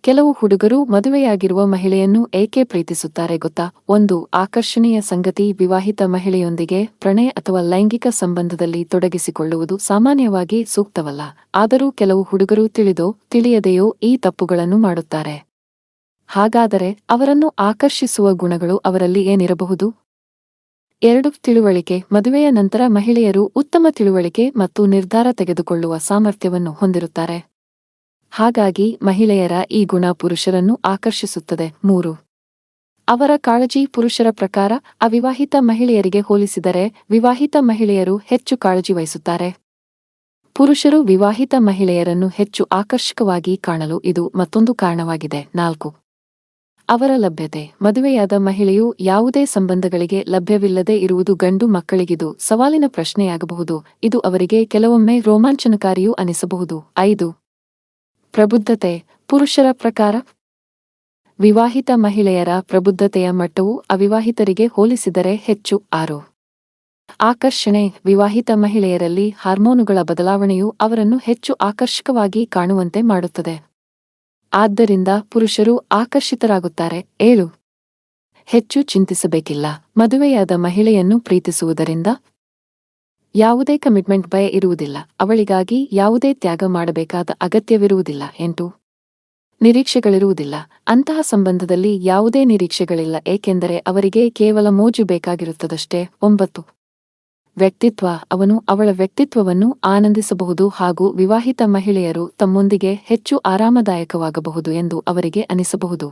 ಕೆಲವು ಹುಡುಗರು ಮದುವೆಯಾಗಿರುವ ಮಹಿಳೆಯನ್ನು ಏಕೆ ಪ್ರೀತಿಸುತ್ತಾರೆ ಗೊತ್ತಾ? ಒಂದು ಆಕರ್ಷಣೀಯ ಸಂಗತಿ, ವಿವಾಹಿತ ಮಹಿಳೆಯೊಂದಿಗೆ ಪ್ರಣಯ ಅಥವಾ ಲೈಂಗಿಕ ಸಂಬಂಧದಲ್ಲಿ ತೊಡಗಿಸಿಕೊಳ್ಳುವುದು ಸಾಮಾನ್ಯವಾಗಿ ಸೂಕ್ತವಲ್ಲ. ಆದರೂ ಕೆಲವು ಹುಡುಗರು ತಿಳಿದೋ ತಿಳಿಯದೆಯೋ ಈ ತಪ್ಪುಗಳನ್ನು ಮಾಡುತ್ತಾರೆ. ಹಾಗಾದರೆ ಅವರನ್ನು ಆಕರ್ಷಿಸುವ ಗುಣಗಳು ಅವರಲ್ಲಿ ಏನಿರಬಹುದು? 2. ತಿಳುವಳಿಕೆ. ಮದುವೆಯ ನಂತರ ಮಹಿಳೆಯರು ಉತ್ತಮ ತಿಳುವಳಿಕೆ ಮತ್ತು ನಿರ್ಧಾರ ತೆಗೆದುಕೊಳ್ಳುವ ಸಾಮರ್ಥ್ಯವನ್ನು ಹೊಂದಿರುತ್ತಾರೆ. ಹಾಗಾಗಿ ಮಹಿಳೆಯರ ಈ ಗುಣ ಪುರುಷರನ್ನು ಆಕರ್ಷಿಸುತ್ತದೆ. 3. ಅವರ ಕಾಳಜಿ. ಪುರುಷರ ಪ್ರಕಾರ ಅವಿವಾಹಿತ ಮಹಿಳೆಯರಿಗೆ ಹೋಲಿಸಿದರೆ ವಿವಾಹಿತ ಮಹಿಳೆಯರು ಹೆಚ್ಚು ಕಾಳಜಿ ವಹಿಸುತ್ತಾರೆ. ಪುರುಷರು ವಿವಾಹಿತ ಮಹಿಳೆಯರನ್ನು ಹೆಚ್ಚು ಆಕರ್ಷಕವಾಗಿ ಕಾಣಲು ಇದು ಮತ್ತೊಂದು ಕಾರಣವಾಗಿದೆ. 4. ಅವರ ಲಭ್ಯತೆ. ಮದುವೆಯಾದ ಮಹಿಳೆಯು ಯಾವುದೇ ಸಂಬಂಧಗಳಿಗೆ ಲಭ್ಯವಿಲ್ಲದೆ ಇರುವುದು ಗಂಡು ಮಕ್ಕಳಿಗಿದು ಸವಾಲಿನ ಪ್ರಶ್ನೆಯಾಗಬಹುದು. ಇದು ಅವರಿಗೆ ಕೆಲವೊಮ್ಮೆ ರೋಮಾಂಚನಕಾರಿಯೂ ಅನಿಸಬಹುದು. 5. ಪ್ರಬುದ್ಧತೆ. ಪುರುಷರ ಪ್ರಕಾರ ವಿವಾಹಿತ ಮಹಿಳೆಯರ ಪ್ರಬುದ್ಧತೆಯ ಮಟ್ಟವು ಅವಿವಾಹಿತರಿಗೆ ಹೋಲಿಸಿದರೆ ಹೆಚ್ಚು. 6. ಆಕರ್ಷಣೆ. ವಿವಾಹಿತ ಮಹಿಳೆಯರಲ್ಲಿ ಹಾರ್ಮೋನುಗಳ ಬದಲಾವಣೆಯು ಅವರನ್ನು ಹೆಚ್ಚು ಆಕರ್ಷಕವಾಗಿ ಕಾಣುವಂತೆ ಮಾಡುತ್ತದೆ. ಆದ್ದರಿಂದ ಪುರುಷರು ಆಕರ್ಷಿತರಾಗುತ್ತಾರೆ. 7. ಹೆಚ್ಚು ಚಿಂತಿಸಬೇಕಿಲ್ಲ. ಮದುವೆಯಾದ ಮಹಿಳೆಯನ್ನು ಪ್ರೀತಿಸುವುದರಿಂದ ಯಾವುದೇ ಕಮಿಟ್ಮೆಂಟ್ ಭಯ ಇರುವುದಿಲ್ಲ. ಅವಳಿಗಾಗಿ ಯಾವುದೇ ತ್ಯಾಗ ಮಾಡಬೇಕಾದ ಅಗತ್ಯವಿರುವುದಿಲ್ಲ. 8. ನಿರೀಕ್ಷೆಗಳಿರುವುದಿಲ್ಲ. ಅಂತಹ ಸಂಬಂಧದಲ್ಲಿ ಯಾವುದೇ ನಿರೀಕ್ಷೆಗಳಿಲ್ಲ, ಏಕೆಂದರೆ ಅವರಿಗೆ ಕೇವಲ ಮೋಜು ಬೇಕಾಗಿರುತ್ತದಷ್ಟೇ. 9. ವ್ಯಕ್ತಿತ್ವ. ಅವನು ಅವಳ ವ್ಯಕ್ತಿತ್ವವನ್ನು ಆನಂದಿಸಬಹುದು ಹಾಗೂ ವಿವಾಹಿತ ಮಹಿಳೆಯರು ತಮ್ಮೊಂದಿಗೆ ಹೆಚ್ಚು ಆರಾಮದಾಯಕವಾಗಬಹುದು ಎಂದು ಅವರಿಗೆ ಅನಿಸಬಹುದು.